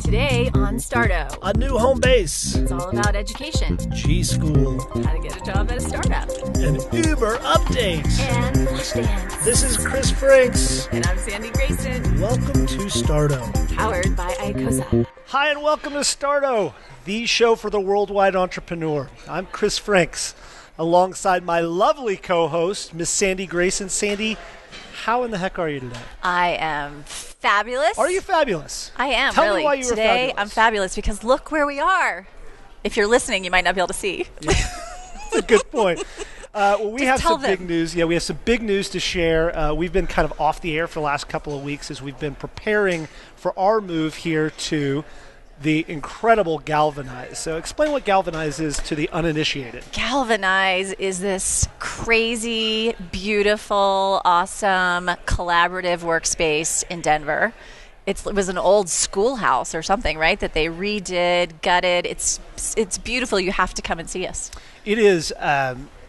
Today on Starto, A new home base. it's all about education, G School. how to get a job at a startup, An Uber update. and Flashdance. This is Chris Franks. And I'm Sandy Grayson, Welcome to Starto. powered by Icosa. Hi, and welcome to Starto, the show for the worldwide entrepreneur. I'm Chris Franks, alongside my lovely co-host, Miss Sandy Grayson. Sandy, how in the heck are you today? I am fabulous. Are you fabulous? I am, Tell really. me why you were Today, fabulous. I'm fabulous because look where we are. If you're listening, you might not be able to see. That's a good point. Well, we Just have tell some big them. news. Yeah, we have some big news to share. We've been kind of off the air for the last couple of weeks as we've been preparing for our move here to the incredible Galvanize. So explain what Galvanize is to the uninitiated. Galvanize is this crazy, beautiful, awesome, collaborative workspace in Denver. It was an old schoolhouse or something, right, that they redid, gutted. It's beautiful. You have to come and see us. It is.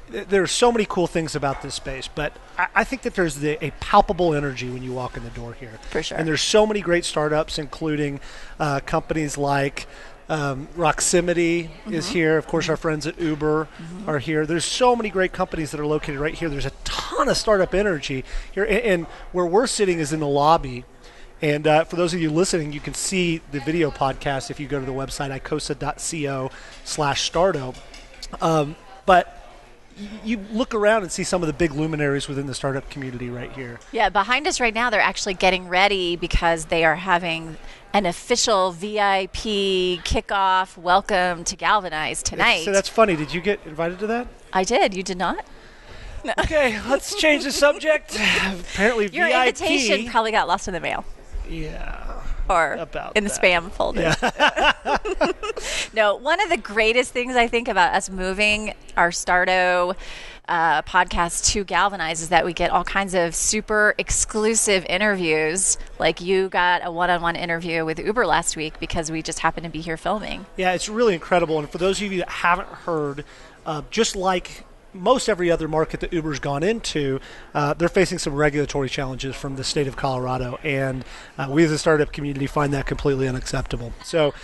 There are so many cool things about this space, but I think that there's a palpable energy when you walk in the door here. For sure. And there's so many great startups, including companies like Roximity is here. Of course, our friends at Uber are here. There's so many great companies that are located right here. There's a ton of startup energy here. And where we're sitting is in the lobby. And for those of you listening, you can see the video podcast if you go to the website, icosa.co/starto. But you look around and see some of the big luminaries within the startup community right here. Yeah, behind us right now, they're actually getting ready because they are having an official VIP kickoff welcome to Galvanize tonight. So that's funny. Did you get invited to that? I did. You did not? Okay, let's change the subject. Apparently Your VIP. invitation probably got lost in the mail Yeah. or About in the that. spam folder. No, one of the greatest things I think about us moving our Starto podcast to Galvanize is that we get all kinds of super exclusive interviews. Like you got a one-on-one interview with Uber last week because we just happened to be here filming. Yeah, it's really incredible. And for those of you that haven't heard, just like most every other market that Uber's gone into, they're facing some regulatory challenges from the state of Colorado, and we as a startup community find that completely unacceptable. So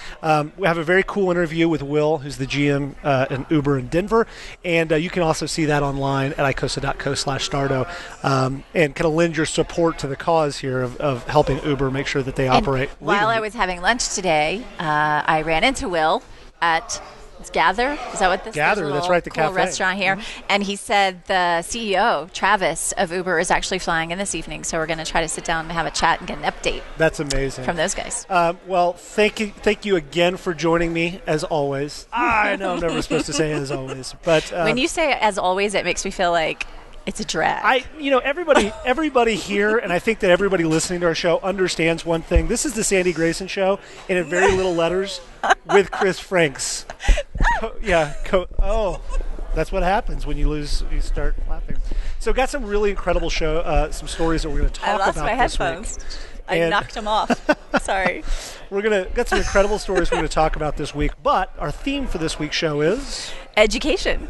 we have a very cool interview with Will, who's the GM in Uber in Denver, and you can also see that online at icosa.co/starto, and kind of lend your support to the cause here of helping Uber make sure that they operate While legally. I was having lunch today, I ran into Will at Gather. Is that what this Gather, there's a that's little right, the cool cafe. restaurant here? And he said the CEO, Travis of Uber, is actually flying in this evening. So we're going to try to sit down and have a chat and get an update That's amazing. from those guys. Well, thank you again for joining me, as always. I know I'm never supposed to say as always, but When you say as always, it makes me feel like it's a drag. everybody here, and I think that everybody listening to our show understands one thing. This is the Sandy Grayson Show, and in very little letters, with Chris Franks. Oh, that's what happens when you start laughing. So, got some really incredible some stories that we're going to talk I lost about my this headphones. week. I And- knocked them off. Sorry. Got some incredible stories we're going to talk about this week. But our theme for this week's show is Education.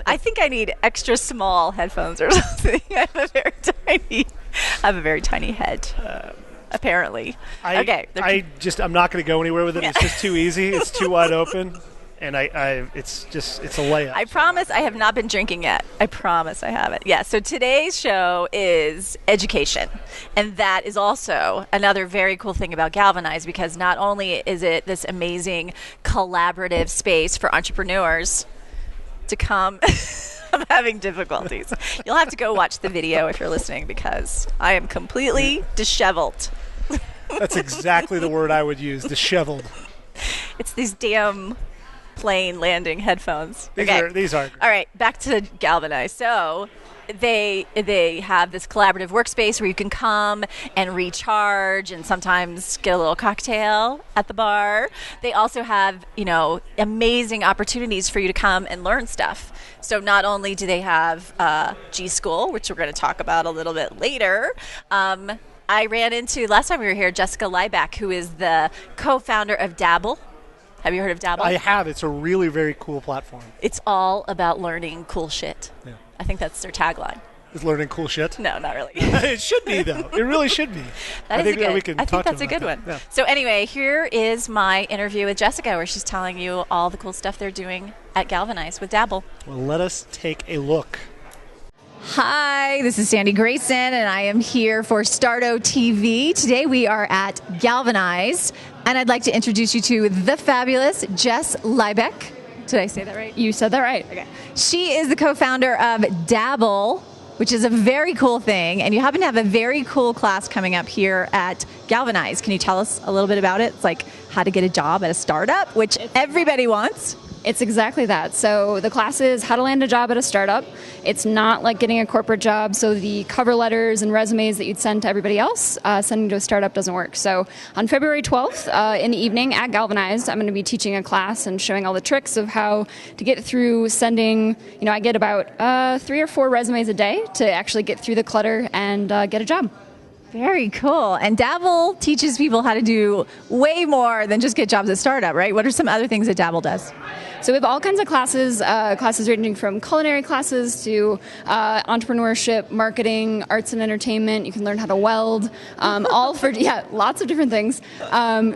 I think I need extra small headphones or something. I have a very tiny head. Apparently. Okay. I'm not going to go anywhere with it. It's just too easy. It's too wide open, and it's a layup. I promise I have not been drinking yet. I promise I haven't. Yeah, so today's show is education. And that is also another very cool thing about Galvanize, because not only is it this amazing collaborative space for entrepreneurs to come. I'm having difficulties. You'll have to go watch the video if you're listening, because I am completely disheveled. That's exactly the word I would use, disheveled. It's these damn plane landing headphones. These are. All right, back to Galvanize. So they have this collaborative workspace where you can come and recharge and sometimes get a little cocktail at the bar. They also have, amazing opportunities for you to come and learn stuff. So not only do they have G School, which we're going to talk about a little bit later, I ran into, last time we were here, Jessica Lieback, who is the co-founder of Dabble. Have you heard of Dabble? I have. It's a really very cool platform. It's all about learning cool shit. Yeah. I think that's their tagline. Is learning cool shit? No, not really. It should be, though. It really should be. I think that's a good that. one. Yeah. So anyway, here is my interview with Jessica, where she's telling you all the cool stuff they're doing at Galvanize with Dabble. Well, let us take a look. Hi, this is Sandy Grayson, and I am here for Starto TV. Today we are at Galvanize, and I'd like to introduce you to the fabulous Jess Liebeck. Did I say that right? You said that right. Okay. She is the co-founder of Dabble, which is a very cool thing, and you happen to have a very cool class coming up here at Galvanize. Can you tell us a little bit about it? It's like how to get a job at a startup, which everybody wants. It's exactly that. So the class is how to land a job at a startup. It's not like getting a corporate job, so the cover letters and resumes that you'd send to everybody else, sending to a startup doesn't work. So on February 12th in the evening at Galvanize, I'm going to be teaching a class and showing all the tricks of how to get through sending, I get about 3 or 4 resumes a day to actually get through the clutter and get a job. Very cool. And Dabble teaches people how to do way more than just get jobs at startup, right? What are some other things that Dabble does? So we have all kinds of classes ranging from culinary classes to entrepreneurship, marketing, arts and entertainment. You can learn how to weld, all for, lots of different things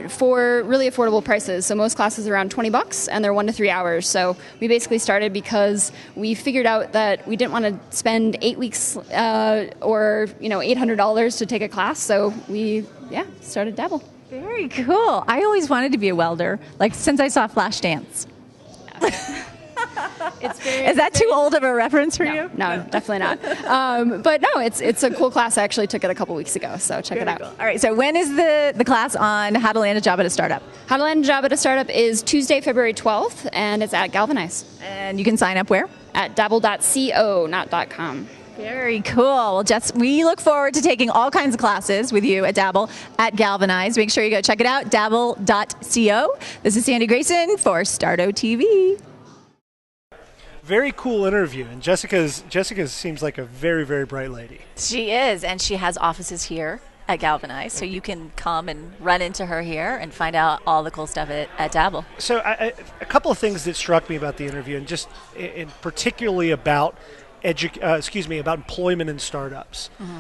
for really affordable prices. So most classes are around $20 and they're 1 to 3 hours. So we basically started because we figured out that we didn't want to spend 8 weeks or $800 to take a class. So we started Dabble. Very cool. I always wanted to be a welder, like since I saw Flashdance. Is that too old of a reference for you? No, definitely not. But no, it's a cool class. I actually took it a couple weeks ago, so check it out. Cool. All right, so when is the class on how to land a job at a startup? How to land a job at a startup is Tuesday, February 12th, and it's at Galvanize. And you can sign up where? At dabble.co, not .com. Very cool. Well, Jess, we look forward to taking all kinds of classes with you at Dabble at Galvanize. Make sure you go check it out, dabble.co. This is Sandy Grayson for Starto TV. Very cool interview, and Jessica seems like a very, very bright lady. She is, and she has offices here at Galvanize, so you can come and run into her here and find out all the cool stuff at Dabble. So a couple of things that struck me about the interview, and just in particularly about about employment in startups. Mm-hmm.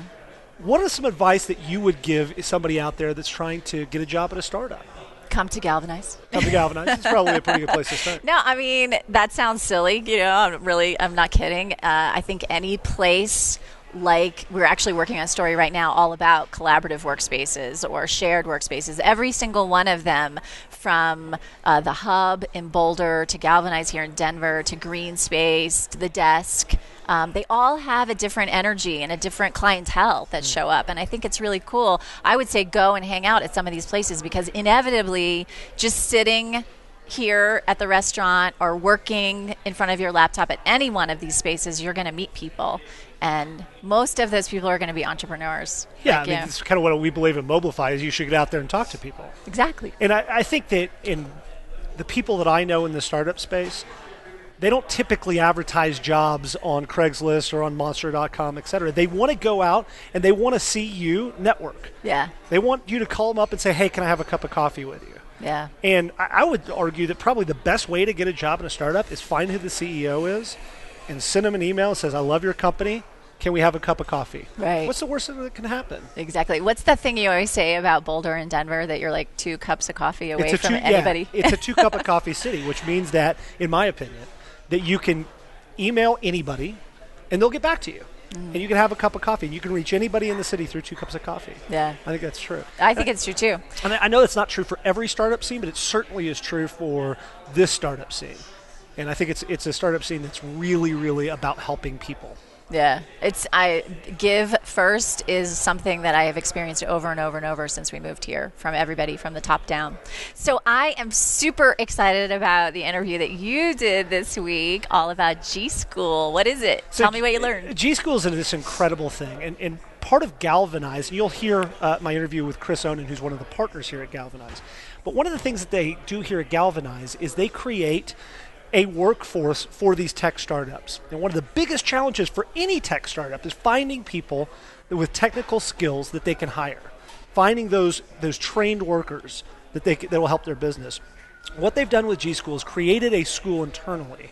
What is some advice that you would give somebody out there that's trying to get a job at a startup? Come to Galvanize. Come to Galvanize. It's probably a pretty good place to start. No, I mean, that sounds silly. I'm not kidding. I think any place, like we're actually working on a story right now all about collaborative workspaces or shared workspaces. Every single one of them, from the hub in Boulder to Galvanize here in Denver to Green Space to the desk, they all have a different energy and a different clientele that show up. And I think it's really cool. I would say go and hang out at some of these places, because inevitably just sitting here at the restaurant or working in front of your laptop at any one of these spaces, you're going to meet people. And most of those people are going to be entrepreneurs. Yeah, like it's kind of what we believe in Mobilify, is you should get out there and talk to people. Exactly. And I think that in the people that I know in the startup space, they don't typically advertise jobs on Craigslist or on Monster.com, et cetera. They want to go out and they want to see you network. Yeah. They want you to call them up and say, hey, can I have a cup of coffee with you? Yeah. And I would argue that probably the best way to get a job in a startup is find who the CEO is and send them an email that says, I love your company. Can we have a cup of coffee? Right. What's the worst thing that can happen? Exactly. What's the thing you always say about Boulder and Denver, that you're like 2 cups of coffee away from anybody? Yeah, it's a 2 cup of coffee city, which means that, in my opinion, that you can email anybody and they'll get back to you. And you can have a cup of coffee. You can reach anybody in the city through 2 cups of coffee. Yeah. I think that's true. I think it's true too. And I know that's not true for every startup scene, but it certainly is true for this startup scene. And I think it's a startup scene that's really, really about helping people. Yeah, give first is something that I have experienced over and over and over since we moved here, from everybody from the top down. So I am super excited about the interview that you did this week, all about G School. What is it? Tell me what you learned. G School is this incredible thing, and part of Galvanize, and you'll hear my interview with Chris Onan, who's one of the partners here at Galvanize. But one of the things that they do here at Galvanize is they create a workforce for these tech startups. And one of the biggest challenges for any tech startup is finding people with technical skills that they can hire, finding those trained workers that will help their business. What they've done with G School is created a school internally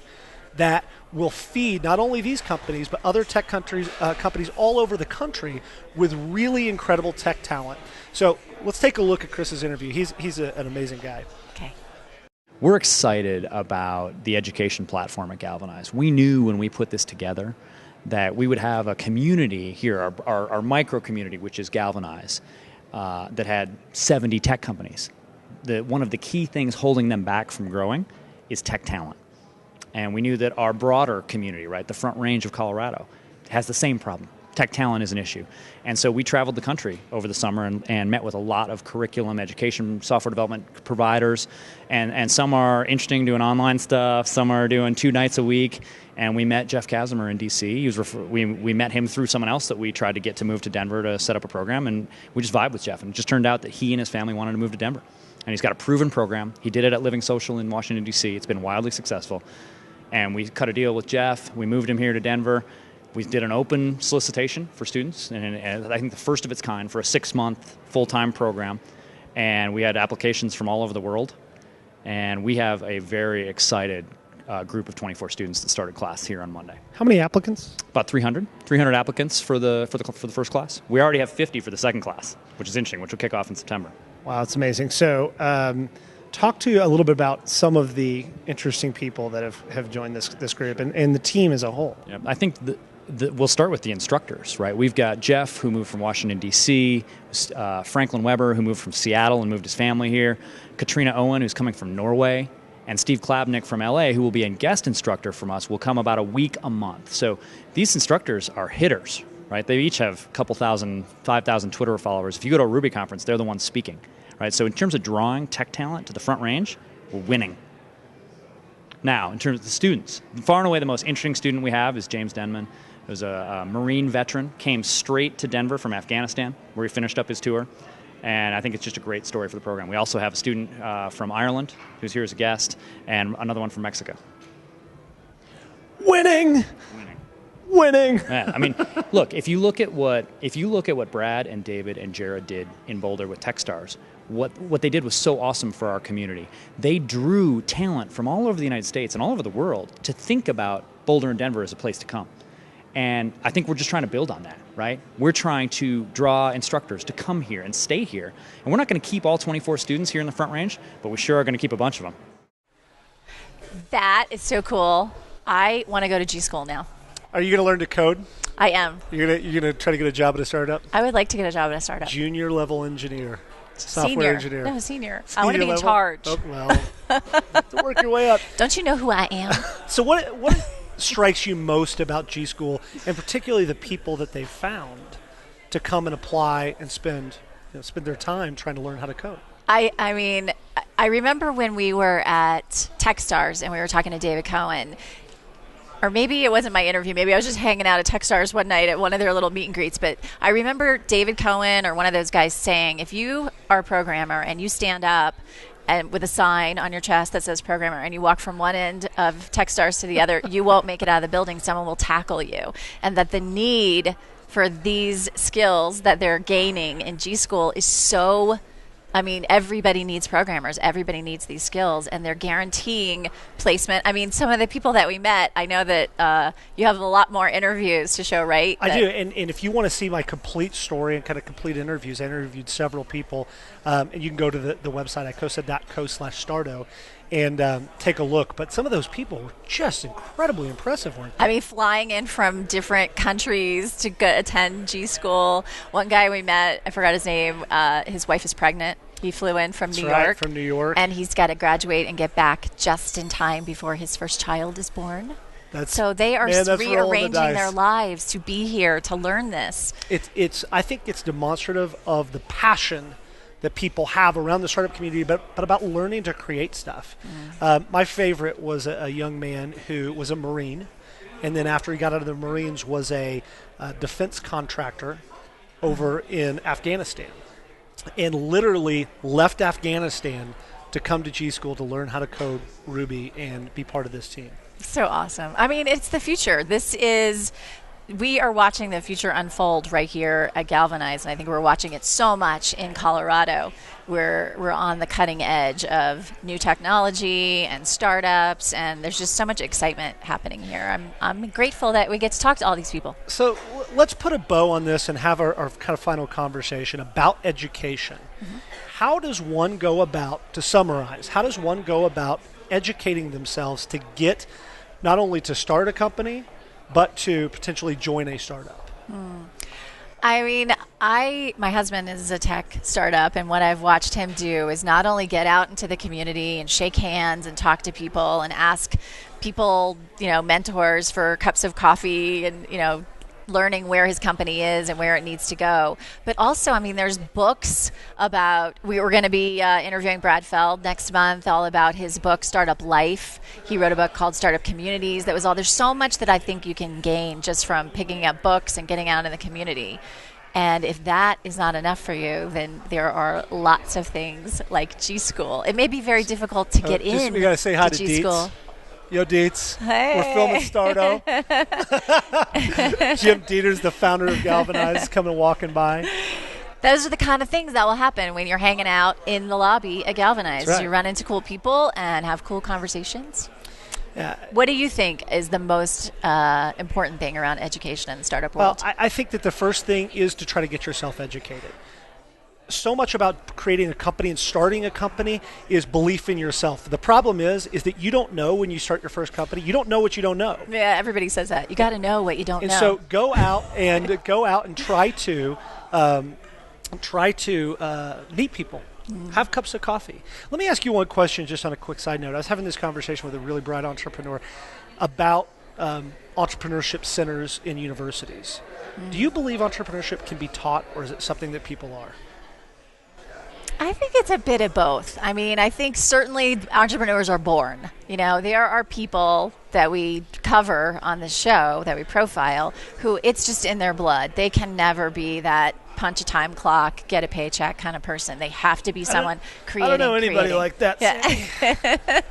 that will feed not only these companies but other tech companies all over the country with really incredible tech talent. So let's take a look at Chris's interview. He's an amazing guy. Okay. We're excited about the education platform at Galvanize. We knew when we put this together that we would have a community here, our micro community, which is Galvanize, that had 70 tech companies. One of the key things holding them back from growing is tech talent. And we knew that our broader community, right, the Front Range of Colorado, has the same problem. Tech talent is an issue. And so we traveled the country over the summer and met with a lot of curriculum, education, software development providers. And some are interesting doing online stuff, some are doing 2 nights a week. And we met Jeff Kasimer in D.C. We met him through someone else that we tried to get to move to Denver to set up a program. And we just vibed with Jeff. And it just turned out that he and his family wanted to move to Denver. And he's got a proven program. He did it at Living Social in Washington, D.C. It's been wildly successful. And we cut a deal with Jeff. We moved him here to Denver. We did an open solicitation for students, and I think the first of its kind for a 6-month full-time program. And we had applications from all over the world. And we have a very excited group of 24 students that started class here on Monday. How many applicants? About 300 applicants for the first class. We already have 50 for the second class, which is interesting, which will kick off in September. Wow, that's amazing. So talk to you a little bit about some of the interesting people that have joined this group and the team as a whole. Yeah, I think we'll start with the instructors, right? We've got Jeff, who moved from Washington, D.C., Franklin Weber, who moved from Seattle and moved his family here, Katrina Owen, who's coming from Norway, and Steve Klabnik from L.A., who will be a guest instructor from us, will come about a week a month. So these instructors are hitters, right? They each have a couple thousand, 5,000 Twitter followers. If you go to a Ruby conference, they're the ones speaking, right? So in terms of drawing tech talent to the Front Range, we're winning. Now, in terms of the students, far and away the most interesting student we have is James Denman, who's a Marine veteran, came straight to Denver from Afghanistan, where he finished up his tour. And I think it's just a great story for the program. We also have a student from Ireland who's here as a guest, and another one from Mexico. Winning. Yeah, I mean, look, if you look at what Brad and David and Jared did in Boulder with Techstars, what they did was so awesome for our community. They drew talent from all over the United States and all over the world to think about Boulder and Denver as a place to come. And I think we're just trying to build on that, right? We're trying to draw instructors to come here and stay here. And we're not going to keep all 24 students here in the Front Range, but we sure are going to keep a bunch of them. That is so cool. I want to go to G School now. Are you going to learn to code? I am. You're going to try to get a job at a startup? I would like to get a job at a startup. Junior level engineer. Software engineer. No, senior. I want to be in level? charge. Oh, well, you have to work your way up. Don't you know who I am? So what strikes you most about G School, and particularly the people that they've found to come and apply and spend their time trying to learn how to code? I mean, I remember when we were at Techstars and we were talking to David Cohen, or maybe it wasn't my interview. Maybe I was just hanging out at Techstars one night at one of their little meet and greets. But I remember David Cohen or one of those guys saying, if you are a programmer and you stand up and with a sign on your chest that says programmer and you walk from one end of Techstars to the other, you won't make it out of the building. Someone will tackle you. And that the need for these skills that they're gaining in G School is so... I mean, everybody needs programmers. Everybody needs these skills, and they're guaranteeing placement. I mean, some of the people that we met, I know that you have a lot more interviews to show, right? I do, and if you want to see my complete story and kind of complete interviews, I interviewed several people, and you can go to the website at cosa.co/starto and take a look. But some of those people were just incredibly impressive, weren't they? I mean, flying in from different countries to attend G School. One guy we met, I forgot his name, his wife is pregnant. He flew in from New York. From New York. And he's got to graduate and get back just in time before his first child is born. So they are rearranging their lives to be here to learn this. I think it's demonstrative of the passion that people have around the startup community, but about learning to create stuff. My favorite was a young man who was a Marine, and then after he got out of the Marines was a defense contractor over in Afghanistan, and literally left Afghanistan to come to G School to learn how to code Ruby and be part of this team. So awesome. I mean, it's the future. This is we are watching the future unfold right here at Galvanize, and I think we're watching it so much in Colorado. We're on the cutting edge of new technology and startups, and there's just so much excitement happening here. I'm grateful that we get to talk to all these people. So let's put a bow on this and have our kind of final conversation about education. Mm-hmm. How does one go about, to summarize, how does one go about educating themselves to get not only to start a company, but to potentially join a startup? I mean, my husband is a tech startup, and what I've watched him do is not only get out into the community and shake hands and talk to people and ask people, mentors for cups of coffee and, learning where his company is and where it needs to go. But also, I mean, there's books about, we were going to be interviewing Brad Feld next month, all about his book, Startup Life. He wrote a book called Startup Communities. There's so much that I think you can gain just from picking up books and getting out in the community. And if that is not enough for you, then there are lots of things like G School. It may be very difficult to get in. We got to say hi to G Dietz. School. Yo, Dietz. Hey. We're filming Starto. Jim Dieter's the founder of Galvanize, coming walking by. Those are the kind of things that will happen when you're hanging out in the lobby at Galvanize. Right. You run into cool people and have cool conversations. Yeah. What do you think is the most important thing around education in the startup world? Well, I think that the first thing is to try to get yourself educated. So much about creating a company and starting a company is belief in yourself. The problem is that you don't know when you start your first company. You don't know what you don't know. Yeah, everybody says that. You got to know what you don't know. And so go out and try to meet people. Have cups of coffee. Let me ask you one question just on a quick side note. I was having this conversation with a really bright entrepreneur about entrepreneurship centers in universities. Do you believe entrepreneurship can be taught, or is it something that people are? I think it's a bit of both. I mean, I think certainly entrepreneurs are born. There are people that we cover on the show, that we profile, who it's just in their blood. They can never be that punch a time clock, get a paycheck kind of person. They have to be someone creating. I don't know anybody like that. Yeah.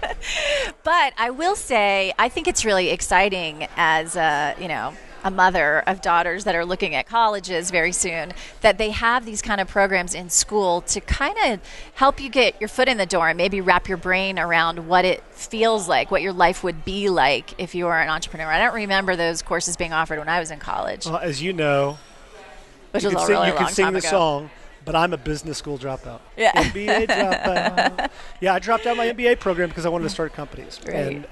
But I will say, I think it's really exciting as a mother of daughters that are looking at colleges very soon, that they have these kind of programs in school to kind of help you get your foot in the door and maybe wrap your brain around what it feels like, what your life would be like if you were an entrepreneur. I don't remember those courses being offered when I was in college. Well, as you know, which you was can a really long sing time ago. the song, but I'm a business school dropout. Yeah. MBA dropout. Yeah, I dropped out of my MBA program because I wanted to start companies. Right.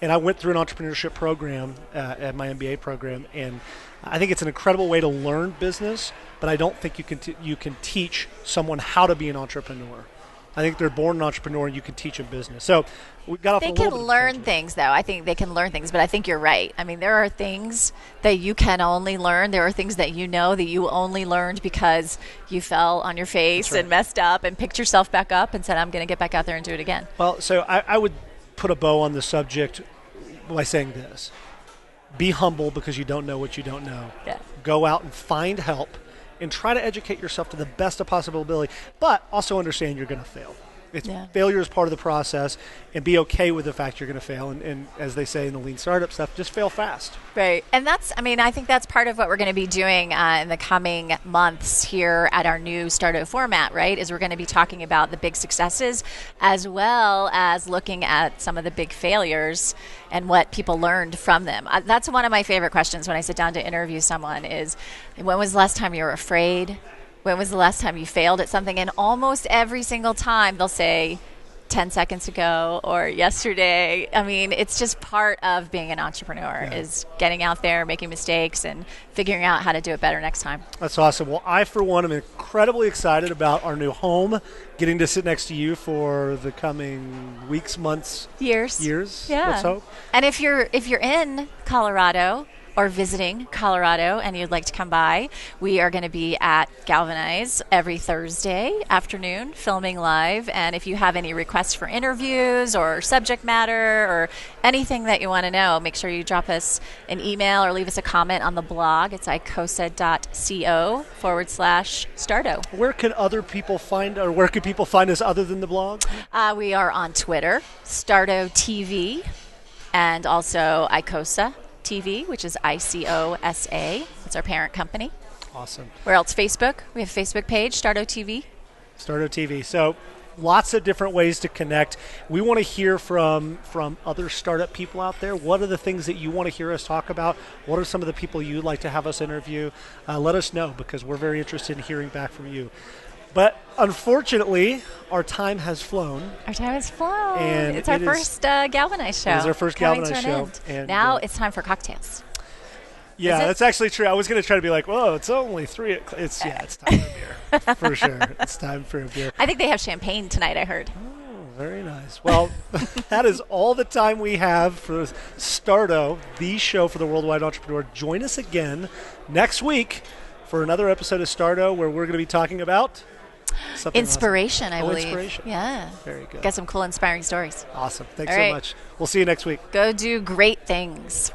And I went through an entrepreneurship program at my MBA program, and I think it's an incredible way to learn business, but I don't think you can teach someone how to be an entrepreneur. I think they're born an entrepreneur, and you can teach them business. So we got off. They can learn things, though. I think they can learn things, but I think you're right. I mean, there are things that you can only learn. There are things that that you only learned because you fell on your face and messed up and picked yourself back up and said, "I'm going to get back out there and do it again." Well, so I would put a bow on the subject by saying this: be humble because you don't know what you don't know. Yeah. Go out and find help and try to educate yourself to the best of possible ability, but also understand you're going to fail. Failure is part of the process, and be okay with the fact you're going to fail. And as they say in the lean startup stuff, just fail fast. Right. And I think that's part of what we're going to be doing in the coming months here at our new Starto format, right? Is we're going to be talking about the big successes as well as looking at some of the big failures and what people learned from them. That's one of my favorite questions when I sit down to interview someone is, when was the last time you were afraid? When was the last time you failed at something? And almost every single time they'll say 10 seconds ago or yesterday. I mean, it's just part of being an entrepreneur is getting out there, making mistakes, and figuring out how to do it better next time. That's awesome. Well, I, for one, am incredibly excited about our new home, getting to sit next to you for the coming weeks, months, years. Yeah. Let's hope. And if you're in Colorado or visiting Colorado and you'd like to come by, we are going to be at Galvanize every Thursday afternoon filming live. And if you have any requests for interviews or subject matter or anything that you want to know, make sure you drop us an email or leave us a comment on the blog. It's icosa.co/Starto. Where can other people find, or where can people find us other than the blog? We are on Twitter, Starto TV, and also Icosa TV, which is ICOSA. It's our parent company. Awesome. Where else? Facebook. We have a Facebook page, Starto TV. Starto TV. So lots of different ways to connect. We want to hear from other startup people out there. What are the things that you want to hear us talk about? What are some of the people you'd like to have us interview? Let us know, because we're very interested in hearing back from you. But unfortunately, our time has flown. Our time has flown. And it's our first Galvanize show. It is our first Galvanize show. And now it's time for cocktails. Yeah, that's actually true. I was going to try to be like, whoa, it's only 3 o'clock. It's time for a beer. For sure. It's time for a beer. I think they have champagne tonight, I heard. Oh, very nice. Well, that is all the time we have for Starto, the show for the worldwide entrepreneur. Join us again next week for another episode of Starto, where we're going to be talking about something inspiration, awesome. I believe. Inspiration. Yeah. Very good. Got some cool, inspiring stories. Awesome. Thanks all so right. much. We'll see you next week. Go do great things.